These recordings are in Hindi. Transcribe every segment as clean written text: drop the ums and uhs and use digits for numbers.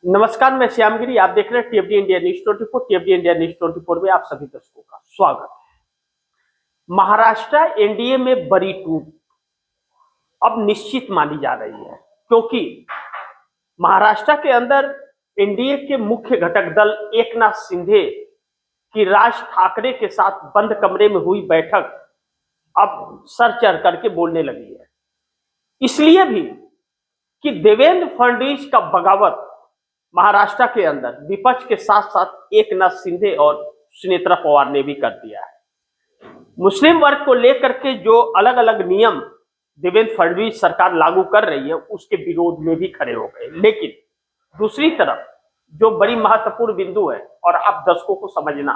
नमस्कार, मैं श्यामगिरी। आप देख रहे हैं टीएफडी इंडिया न्यूज 24। टीएफडी इंडिया न्यूज 24 में आप सभी दर्शकों का स्वागत है। महाराष्ट्र एनडीए में बड़ी टूट अब निश्चित मानी जा रही है, क्योंकि महाराष्ट्र के अंदर एनडीए के मुख्य घटक दल एकनाथ शिंदे की राज ठाकरे के साथ बंद कमरे में हुई बैठक अब सर चढ़ करके बोलने लगी है। इसलिए भी कि देवेंद्र फडणवीस का बगावत महाराष्ट्र के अंदर विपक्ष के साथ साथ एकनाथ शिंदे और सुनेत्रा पवार ने भी कर दिया है। मुस्लिम वर्ग को लेकर के जो अलग अलग नियम देवेंद्र फडणवीस सरकार लागू कर रही है, उसके विरोध में भी खड़े हो गए। लेकिन दूसरी तरफ जो बड़ी महत्वपूर्ण बिंदु है और आप दर्शकों को समझना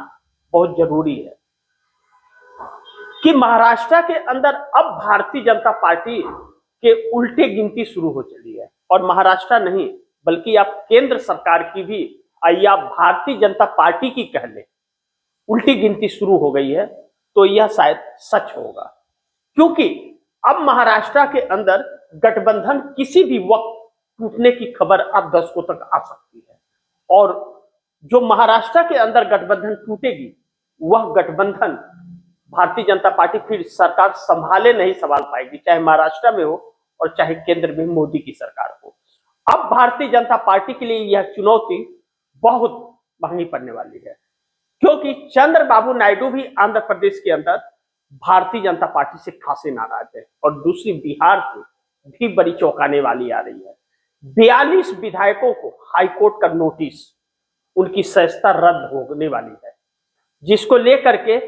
बहुत जरूरी है कि महाराष्ट्र के अंदर अब भारतीय जनता पार्टी के उल्टे गिनती शुरू हो चली है। और महाराष्ट्र नहीं बल्कि आप केंद्र सरकार की भी या भारतीय जनता पार्टी की कह ले उल्टी गिनती शुरू हो गई है, तो यह शायद सच होगा। क्योंकि अब महाराष्ट्र के अंदर गठबंधन किसी भी वक्त टूटने की खबर अब दर्शकों तक आ सकती है। और जो महाराष्ट्र के अंदर गठबंधन टूटेगी, वह गठबंधन भारतीय जनता पार्टी फिर सरकार संभाले नहीं संभाल पाएगी, चाहे महाराष्ट्र में हो और चाहे केंद्र में मोदी की सरकार हो। अब भारतीय जनता पार्टी के लिए यह चुनौती बहुत महंगी पड़ने वाली है, क्योंकि चंद्रबाबू नायडू भी आंध्र प्रदेश के अंदर भारतीय जनता पार्टी से खासे नाराज है। और दूसरी बिहार से भी बड़ी चौंकाने वाली आ रही है। 42 विधायकों को हाईकोर्ट का नोटिस, उनकी सदस्यता रद्द होने वाली है, जिसको लेकर के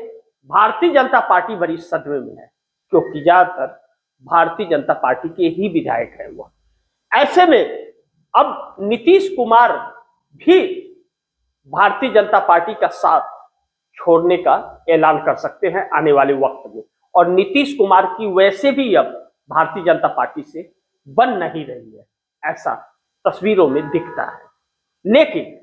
भारतीय जनता पार्टी बड़ी सदमे में है, क्योंकि ज्यादातर भारतीय जनता पार्टी के ही विधायक है वो। ऐसे में अब नीतीश कुमार भी भारतीय जनता पार्टी का साथ छोड़ने का ऐलान कर सकते हैं आने वाले वक्त में। और नीतीश कुमार की वैसे भी अब भारतीय जनता पार्टी से बन नहीं रही है, ऐसा तस्वीरों में दिखता है। लेकिन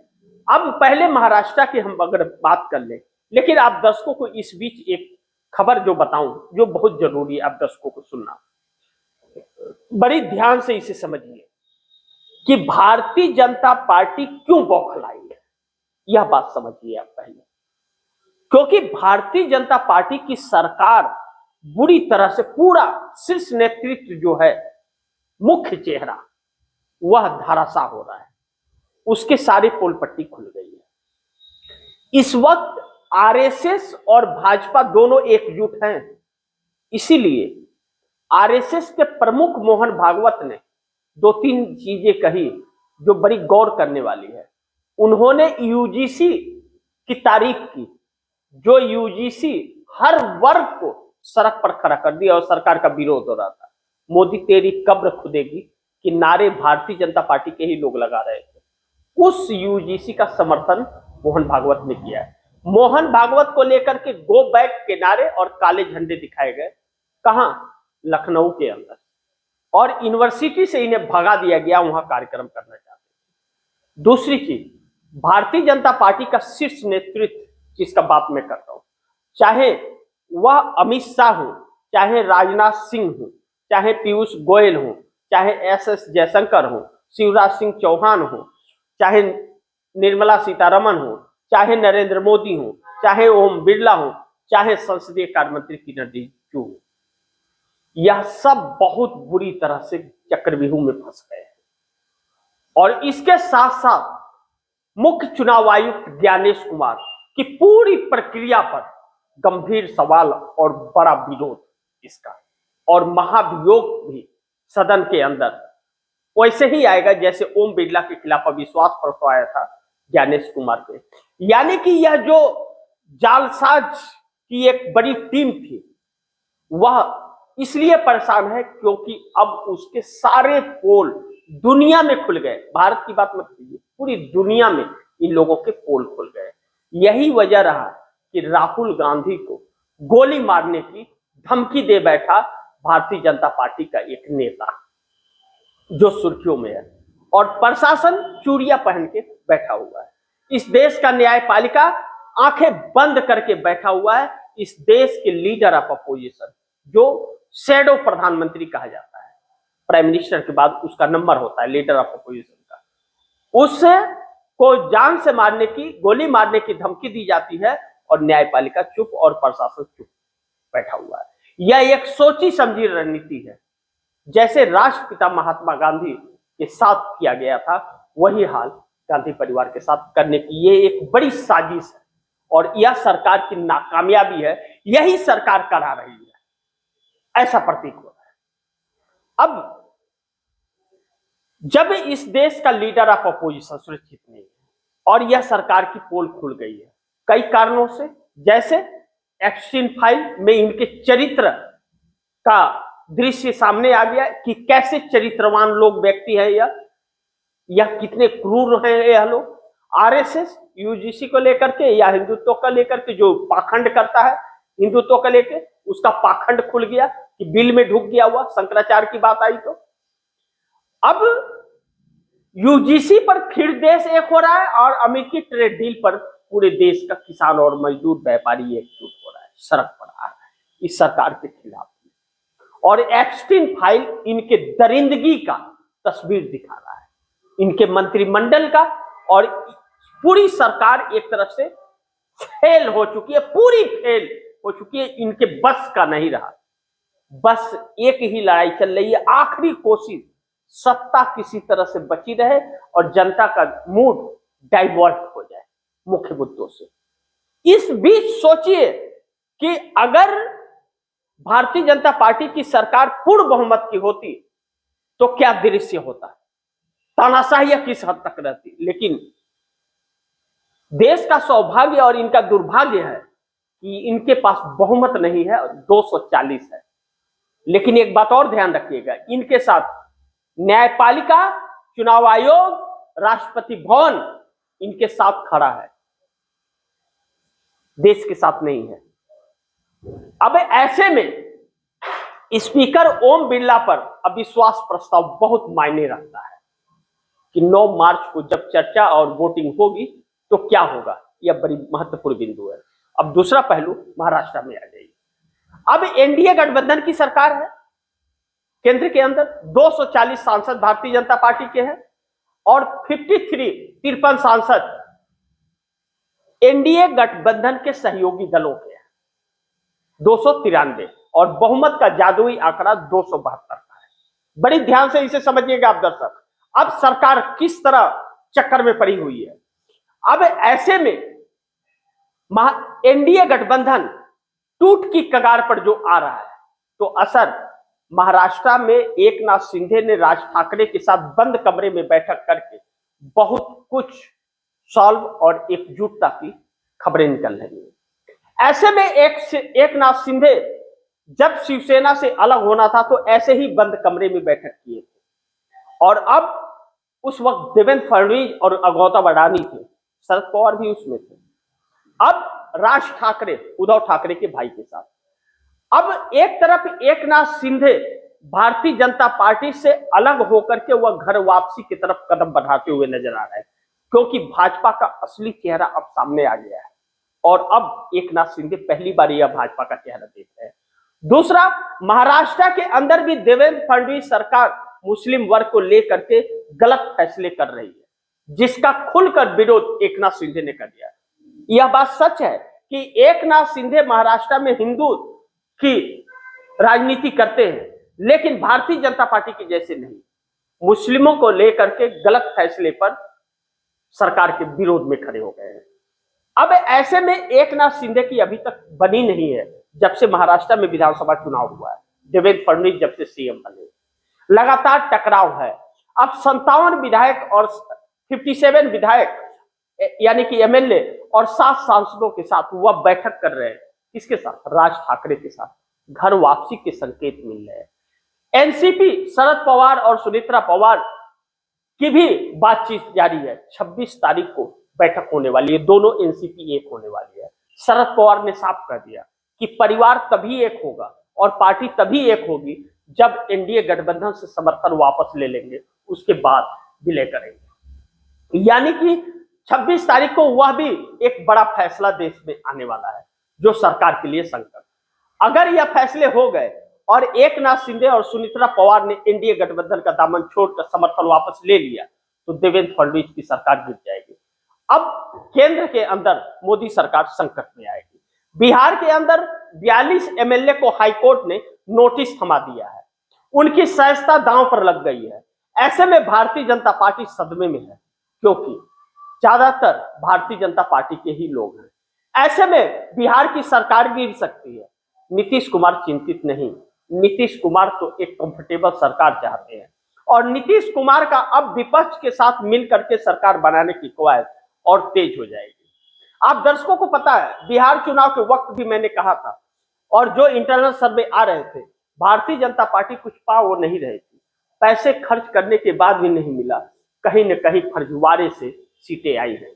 अब पहले महाराष्ट्र की हम अगर बात कर ले, लेकिन आप दर्शकों को इस बीच एक खबर जो बताऊं, जो बहुत जरूरी है आप दर्शकों को सुनना, बड़ी ध्यान से इसे समझिए कि भारतीय जनता पार्टी क्यों बौखलाई है। यह बात समझिए आप पहले, क्योंकि भारतीय जनता पार्टी की सरकार बुरी तरह से पूरा शीर्ष नेतृत्व जो है, मुख्य चेहरा, वह धराशाह हो रहा है। उसके सारे पोल पट्टी खुल गई है। इस वक्त आरएसएस और भाजपा दोनों एकजुट हैं। इसीलिए आरएसएस के प्रमुख मोहन भागवत ने 2-3 चीजें कही जो बड़ी गौर करने वाली है। उन्होंने यूजीसी की तारीफ की, जो यूजीसी हर वर्ग को सड़क पर खड़ा कर दिया और सरकार का विरोध हो रहा था। मोदी तेरी कब्र खुदेगी कि नारे भारतीय जनता पार्टी के ही लोग लगा रहे थे। उस यूजीसी का समर्थन मोहन भागवत ने किया है। मोहन भागवत को लेकर के गो बैक के नारे और काले झंडे दिखाए गए। कहां? लखनऊ के अंदर। और यूनिवर्सिटी से इन्हें भगा दिया गया, वहां कार्यक्रम करना चाहते। दूसरी चीज, भारतीय जनता पार्टी का शीर्ष नेतृत्व जिसका बात मैं करता हूं, चाहे वह अमित शाह हो, चाहे राजनाथ सिंह हो, चाहे पीयूष गोयल हो, चाहे एस जयशंकर हो, शिवराज सिंह चौहान हो, चाहे निर्मला सीतारमण हो, चाहे नरेंद्र मोदी हो, चाहे ओम बिरला हो, चाहे संसदीय कार्य मंत्री किरण रिजिजू हो, यह सब बहुत बुरी तरह से चक्रव्यूह में फंस गए हैं। और इसके साथ साथ मुख्य चुनाव आयुक्त ज्ञानेश कुमार की पूरी प्रक्रिया पर गंभीर सवाल और बड़ा विरोध इसका, और महाभियोग भी सदन के अंदर वैसे ही आएगा जैसे ओम बिरला के खिलाफ अविश्वास प्रस्ताव आया था ज्ञानेश कुमार पे। यानी कि यह जो जालसाज की एक बड़ी टीम थी, वह इसलिए परेशान है क्योंकि अब उसके सारे पोल दुनिया में खुल गए। भारत की बात मत कीजिए, पूरी दुनिया में इन लोगों के पोल खुल गए। यही वजह रहा कि राहुल गांधी को गोली मारने की धमकी दे बैठा भारतीय जनता पार्टी का एक नेता, जो सुर्खियों में है। और प्रशासन चूड़ियां पहन के बैठा हुआ है। इस देश का न्यायपालिका आंखें बंद करके बैठा हुआ है। इस देश के लीडर ऑफ अपोजिशन, जो शैडो प्रधानमंत्री कहा जाता है, प्राइम मिनिस्टर के बाद उसका नंबर होता है लीडर ऑफ अपोजिशन का, उससे को जान से मारने की, गोली मारने की धमकी दी जाती है और न्यायपालिका चुप और प्रशासन चुप बैठा हुआ है। यह एक सोची समझी रणनीति है। जैसे राष्ट्रपिता महात्मा गांधी के साथ किया गया था, वही हाल गांधी परिवार के साथ करने की ये एक बड़ी साजिश है और यह सरकार की नाकामयाबी है। यही सरकार करा रही है, ऐसा प्रतीक हो रहा है। अब जब इस देश का लीडर ऑफ अपोजिशन सुरक्षित नहीं है और यह सरकार की पोल खुल गई है कई कारणों से, जैसे एप्स्टीन फाइल में इनके चरित्र का दृश्य सामने आ गया कि कैसे चरित्रवान लोग व्यक्ति है यह कितने क्रूर हैं यह लोग। आरएसएस यूजीसी को लेकर के या हिंदुत्व को लेकर के जो पाखंड करता है, हिंदुत्व को लेकर उसका पाखंड खुल गया कि बिल में ढुक गया हुआ। शंकराचार्य की बात आई तो अब यूजीसी पर फिर देश एक हो रहा है और अमेरिकी ट्रेड डील पर पूरे देश का किसान और मजदूर व्यापारी एकजुट हो रहा है, सड़क पर आ रहा है इस सरकार के खिलाफ। और एप्स्टीन फाइल इनके दरिंदगी का तस्वीर दिखा रहा है, इनके मंत्रिमंडल का। और पूरी सरकार एक तरफ से फेल हो चुकी है, पूरी फेल हो चुकी है, इनके बस का नहीं रहा। बस एक ही लड़ाई चल रही है, आखिरी कोशिश सत्ता किसी तरह से बची रहे और जनता का मूड डाइवर्ट हो जाए मुख्य मुद्दों से। इस बीच सोचिए कि अगर भारतीय जनता पार्टी की सरकार पूर्ण बहुमत की होती तो क्या दृश्य होता, तानाशाही किस हद तक रहती। लेकिन देश का सौभाग्य और इनका दुर्भाग्य है कि इनके पास बहुमत नहीं है, 240 है। लेकिन एक बात और ध्यान रखिएगा, इनके साथ न्यायपालिका, चुनाव आयोग, राष्ट्रपति भवन इनके साथ खड़ा है, देश के साथ नहीं है। अब ऐसे में स्पीकर ओम बिरला पर अविश्वास प्रस्ताव बहुत मायने रखता है कि 9 मार्च को जब चर्चा और वोटिंग होगी तो क्या होगा, यह बड़ी महत्वपूर्ण बिंदु है। अब दूसरा पहलू महाराष्ट्र में आ जाइए। अब एनडीए गठबंधन की सरकार है, केंद्र के अंदर 240 सांसद भारतीय जनता पार्टी के हैं और 53 सांसद एनडीए गठबंधन के सहयोगी दलों के हैं, 293। और बहुमत का जादुई आंकड़ा 272 का है। बड़ी ध्यान से इसे समझिएगा आप दर्शक। अब सरकार किस तरह चक्कर में पड़ी हुई है। अब ऐसे में एनडीए गठबंधन टूट की कगार पर जो आ रहा है, तो असर महाराष्ट्र में एकनाथ शिंदे ने राज ठाकरे के साथ बंद कमरे में बैठक करके बहुत कुछ सॉल्व और एकजुटता की खबरें निकल रही है। ऐसे में एकनाथ शिंदे जब शिवसेना से अलग होना था तो ऐसे ही बंद कमरे में बैठक किए थे और अब उस वक्त देवेंद्र फडणवीस और अगौता अडानी थे, शरद पवार भी उसमें थे। अब राज ठाकरे, उद्धव ठाकरे के भाई के साथ, अब एक तरफ एकनाथ शिंदे भारतीय जनता पार्टी से अलग होकर के वह घर वापसी की तरफ कदम बढ़ाते हुए नजर आ रहे हैं, क्योंकि भाजपा का असली चेहरा अब सामने आ गया है और अब एकनाथ शिंदे पहली बार यह भाजपा का चेहरा देख रहे हैं। दूसरा, महाराष्ट्र के अंदर भी देवेंद्र फडणवीस सरकार मुस्लिम वर्ग को लेकर के गलत फैसले कर रही है, जिसका खुलकर विरोध एकनाथ शिंदे ने कर दिया। यह बात सच है कि एकनाथ शिंदे महाराष्ट्र में हिंदू की राजनीति करते हैं, लेकिन भारतीय जनता पार्टी की जैसे नहीं, मुस्लिमों को लेकर के गलत फैसले पर सरकार के विरोध में खड़े हो गए हैं। अब ऐसे में एकनाथ शिंदे की अभी तक बनी नहीं है, जब से महाराष्ट्र में विधानसभा चुनाव हुआ है, देवेंद्र फडणवीस जब से सीएम बने, लगातार टकराव है। अब 57 विधायक और 57 विधायक यानी कि एमएलए और 7 सांसदों के साथ वह बैठक कर रहे हैं। किसके साथ? राज ठाकरे के साथ। घर वापसी के संकेत मिल रहे हैं। एनसीपी, शरद पवार और सुनेत्रा पवार की भी बातचीत जारी है। 26 तारीख को बैठक होने वाली है, दोनों एनसीपी एक होने वाली है। शरद पवार ने साफ कर दिया कि परिवार तभी एक होगा और पार्टी तभी एक होगी जब एनडीए गठबंधन से समर्थन वापस ले लेंगे, उसके बाद विलय करेंगे। यानी कि 26 तारीख को वह भी एक बड़ा फैसला देश में आने वाला है, जो सरकार के लिए संकट। अगर यह फैसले हो गए और एकनाथ शिंदे और सुनेत्रा पवार ने एनडीए गठबंधन का दामन छोड़कर समर्थन वापस ले लिया, तो देवेंद्र फडणवीस की सरकार गिर जाएगी। अब केंद्र के अंदर मोदी सरकार संकट में आएगी। बिहार के अंदर 42 एमएलए को हाईकोर्ट ने नोटिस थमा दिया है, उनकी सदस्यता दांव पर लग गई है। ऐसे में भारतीय जनता पार्टी सदमे में है, क्योंकि ज्यादातर भारतीय जनता पार्टी के ही लोग हैं। ऐसे में बिहार की सरकार गिर सकती है। नीतीश कुमार चिंतित नहीं, नीतीश कुमार तो एक कंफर्टेबल सरकार चाहते हैं और नीतीश कुमार का अब विपक्ष के साथ मिलकर के सरकार बनाने की कवायद और तेज हो जाएगी। आप दर्शकों को पता है, बिहार चुनाव के वक्त भी मैंने कहा था, और जो इंटरनल सर्वे आ रहे थे, भारतीय जनता पार्टी कुछ पा वो नहीं रही थी। पैसे खर्च करने के बाद भी नहीं मिला, कहीं न कहीं फर्जीवाड़े से सीटें आई हैं।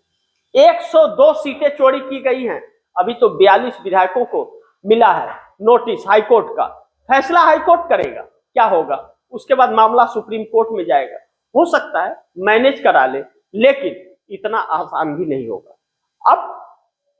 102 सीटें चोरी की गई हैं। अभी तो 42 विधायकों को मिला है नोटिस हाईकोर्ट का। फैसला हाईकोर्ट करेगा, क्या होगा उसके बाद मामला सुप्रीम कोर्ट में जाएगा। हो सकता है मैनेज करा ले, लेकिन इतना आसान भी नहीं होगा। अब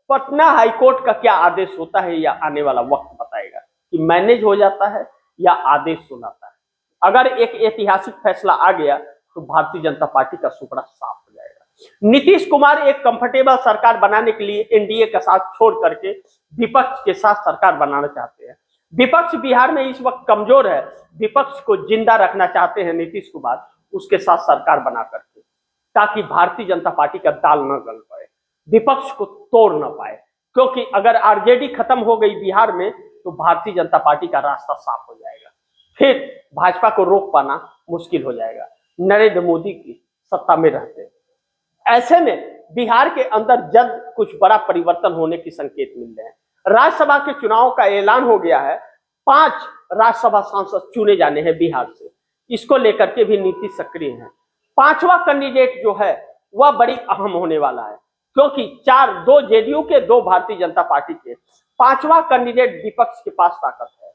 पटना हाईकोर्ट का क्या आदेश होता है या आने वाला वक्त बताएगा कि मैनेज हो जाता है या आदेश सुनाता है। अगर एक ऐतिहासिक फैसला आ गया तो भारतीय जनता पार्टी का सुपड़ा साफ हो जाएगा। नीतीश कुमार एक कंफर्टेबल सरकार बनाने के लिए एनडीए का साथ छोड़ करके विपक्ष के साथ सरकार बनाना चाहते हैं। विपक्ष बिहार में इस वक्त कमजोर है, विपक्ष को जिंदा रखना चाहते हैं नीतीश कुमार, उसके साथ सरकार बना करके, ताकि भारतीय जनता पार्टी का दाल न गल पाए, विपक्ष को तोड़ न पाए। क्योंकि अगर आरजेडी खत्म हो गई बिहार में तो भारतीय जनता पार्टी का रास्ता साफ हो जाएगा, फिर भाजपा को रोक पाना मुश्किल हो जाएगा। नरेंद्र मोदी की सत्ता में रहते हैं। ऐसे में बिहार के अंदर जल्द कुछ बड़ा परिवर्तन होने की संकेत मिल रहे हैं। राज्यसभा के चुनाव का ऐलान हो गया है, 5 राज्यसभा सांसद चुने जाने हैं बिहार से। इसको लेकर के भी नीतीश सक्रिय है। 5वां कैंडिडेट जो है वह बड़ी अहम होने वाला है, क्योंकि 2 जेडीयू के, 2 भारतीय जनता पार्टी के। 5वां कैंडिडेट विपक्ष के पास ताकत है।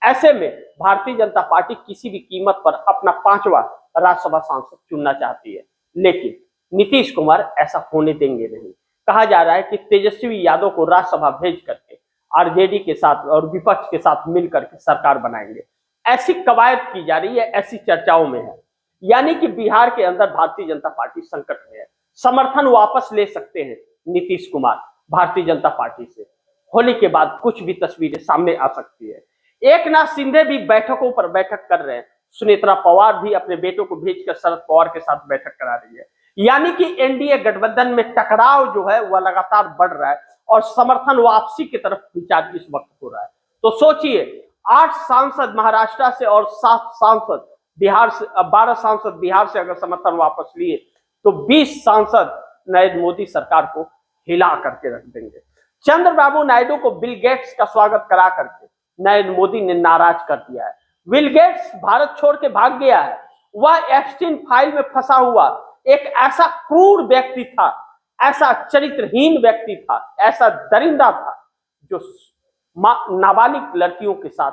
ऐसे में भारतीय जनता पार्टी किसी भी कीमत पर अपना 5वां राज्यसभा सांसद चुनना चाहती है, लेकिन नीतीश कुमार ऐसा होने देंगे नहीं। कहा जा रहा है कि तेजस्वी यादव को राज्यसभा भेज करके आरजेडी के साथ और विपक्ष के साथ मिलकर के सरकार बनाएंगे, ऐसी कवायद की जा रही है, ऐसी चर्चाओं में है। यानी कि बिहार के अंदर भारतीय जनता पार्टी संकट में है। समर्थन वापस ले सकते हैं नीतीश कुमार भारतीय जनता पार्टी से। होली के बाद कुछ भी तस्वीरें सामने आ सकती है। एकनाथ शिंदे भी बैठकों पर बैठक कर रहे हैं। सुनेत्रा पवार भी अपने बेटों को भेजकर शरद पवार के साथ बैठक करा रही है। यानी कि एनडीए गठबंधन में टकराव जो है वह लगातार बढ़ रहा है और समर्थन वापसी की तरफ विचार इस वक्त हो रहा है। तो सोचिए, 8 सांसद महाराष्ट्र से और 7 सांसद बिहार से, 12 सांसद बिहार से अगर समर्थन वापस लिए तो 20 सांसद नरेंद्र मोदी सरकार को हिला करके रख देंगे। चंद्रबाबू नायडू को बिल गेट्स का स्वागत करा करके नरेंद्र मोदी ने नाराज कर दिया है। बिल गेट्स भारत छोड़ के भाग गया है। वह एप्स्टीन फाइल में फंसा हुआ एक ऐसा क्रूर व्यक्ति था, ऐसा चरित्रहीन व्यक्ति था, ऐसा दरिंदा था, जो नाबालिग लड़कियों के साथ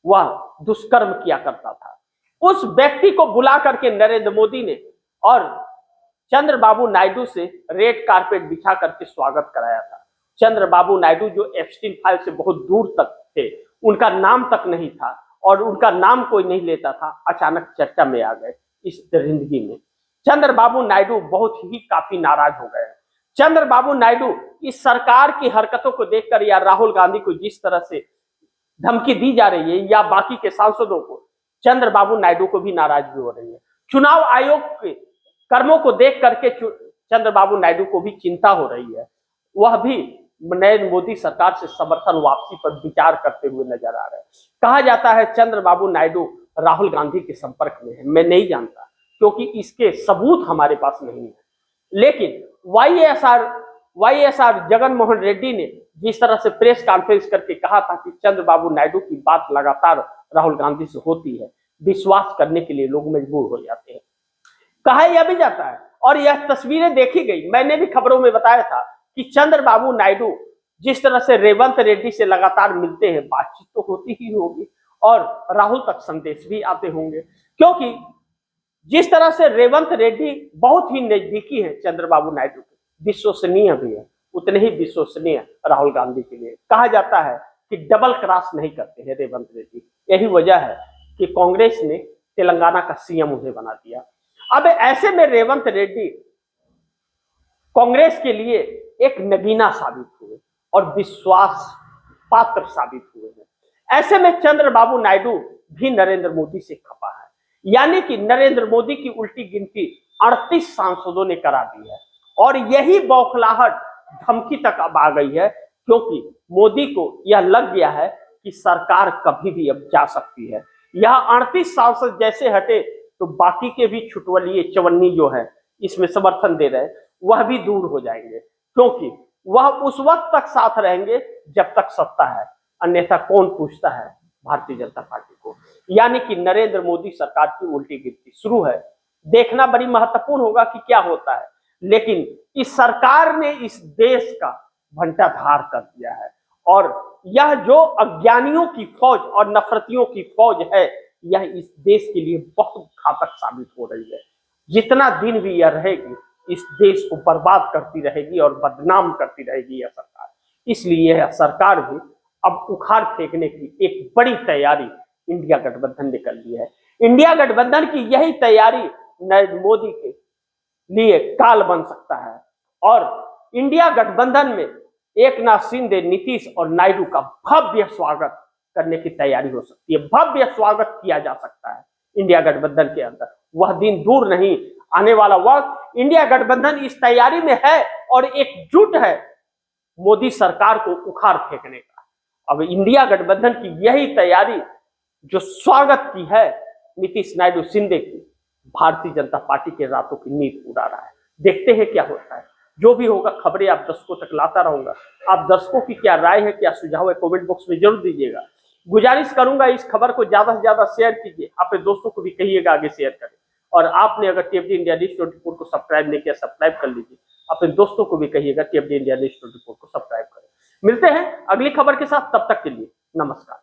वह दुष्कर्म किया करता था। उस व्यक्ति को बुला करके नरेंद्र मोदी ने और चंद्रबाबू नायडू से रेड कारपेट बिछा करके स्वागत कराया था। चंद्रबाबू नायडू जो एप्स्टीन फाइल से बहुत दूर तक थे, उनका नाम तक नहीं था और उनका नाम कोई नहीं लेता था, अचानक चर्चा में आ गए इस दरिंदगी में। चंद्रबाबू नायडू बहुत ही काफी नाराज हो गए। चंद्रबाबू नायडू इस सरकार की हरकतों को देखकर या राहुल गांधी को जिस तरह से धमकी दी जा रही है या बाकी के सांसदों को, चंद्रबाबू नायडू को भी नाराजगी हो रही है। चुनाव आयोग के कर्मों को देख करके चंद्रबाबू नायडू को भी चिंता हो रही है। वह भी नरेंद्र मोदी सरकार से समर्थन वापसी पर विचार करते हुए नजर आ रहे हैं। कहा जाता है चंद्रबाबू नायडू राहुल गांधी के संपर्क में है। मैं नहीं जानता, क्योंकि इसके सबूत हमारे पास नहीं है। लेकिन वाईएसआर जगनमोहन रेड्डी ने जिस तरह से प्रेस कॉन्फ्रेंस करके कहा था कि चंद्रबाबू नायडू की बात लगातार राहुल गांधी से होती है, विश्वास करने के लिए लोग मजबूर हो जाते हैं। कहा यह भी जाता है और यह तस्वीरें देखी गई, मैंने भी खबरों में बताया था कि चंद्रबाबू नायडू जिस तरह से रेवंत रेड्डी से लगातार मिलते हैं, बातचीत तो होती ही होगी और राहुल तक संदेश भी आते होंगे, क्योंकि जिस तरह से रेवंत रेड्डी बहुत ही नजदीकी है चंद्रबाबू नायडू के, विश्वसनीय भी है, उतने ही विश्वसनीय राहुल गांधी के लिए। कहा जाता है कि डबल क्रॉस नहीं करते हैं रेवंत रेड्डी। यही वजह है कि कांग्रेस ने तेलंगाना का सीएम उन्हें बना दिया। अब ऐसे में रेवंत रेड्डी कांग्रेस के लिए एक नगीना साबित हुए और विश्वास पात्र साबित हुए हैं। ऐसे में चंद्रबाबू नायडू भी नरेंद्र मोदी से खपा है, यानी कि नरेंद्र मोदी की उल्टी गिनती 38 सांसदों ने करा दी है और यही बौखलाहट धमकी तक अब आ गई है, क्योंकि मोदी को यह लग गया है कि सरकार कभी भी अब जा सकती है। यह 38 सांसद जैसे हटे तो बाकी के भी छुटवलिए चवन्नी जो है इसमें समर्थन दे रहे वह भी दूर हो जाएंगे, क्योंकि वह उस वक्त तक साथ रहेंगे जब तक सत्ता है, अन्यथा कौन पूछता है भारतीय जनता पार्टी को। यानी कि नरेंद्र मोदी सरकार की उल्टी गिनती शुरू है। देखना बड़ी महत्वपूर्ण होगा कि क्या होता है, लेकिन इस सरकार ने इस देश का भंटाधार कर दिया है और यह जो अज्ञानियों की फौज और नफरतियों की फौज है, यह इस देश के लिए बहुत घातक साबित हो रही है। जितना दिन भी यह रहेगी इस देश को बर्बाद करती रहेगी और बदनाम करती रहेगी यह सरकार। इसलिए यह सरकार भी अब उखाड़ फेंकने की एक बड़ी तैयारी इंडिया गठबंधन ने कर ली है। इंडिया गठबंधन की यही तैयारी नरेंद्र मोदी के लिए काल बन सकता है और इंडिया गठबंधन में एकनाथ शिंदे, नीतीश और नायडू का भव्य स्वागत करने की तैयारी हो सकती है। भव्य स्वागत किया जा सकता है इंडिया गठबंधन के अंदर। वह दिन दूर नहीं, आने वाला वक्त इंडिया गठबंधन इस तैयारी में है और एकजुट है मोदी सरकार को उखाड़ फेंकने का। अब इंडिया गठबंधन की यही तैयारी जो स्वागत की है नीतीश, नायडू, शिंदे की, भारतीय जनता पार्टी के रातों की नींद उड़ा रहा है। देखते हैं क्या होता है। जो भी होगा खबरें आप दर्शकों तक लाता रहूंगा। आप दर्शकों की क्या राय है, क्या सुझाव है, कमेंट बॉक्स में जरूर दीजिएगा। गुजारिश करूंगा इस खबर को ज्यादा से ज्यादा शेयर कीजिए, अपने दोस्तों को भी कहिएगा आगे शेयर करें। और आपने अगर टीएफडी इंडिया न्यूज़ 24 को सब्सक्राइब नहीं किया, सब्सक्राइब कर लीजिए। अपने दोस्तों को भी कहिएगा टीएफडी इंडिया न्यूज़ 24 को सब्सक्राइब करें। मिलते हैं अगली खबर के साथ, तब तक के लिए नमस्कार।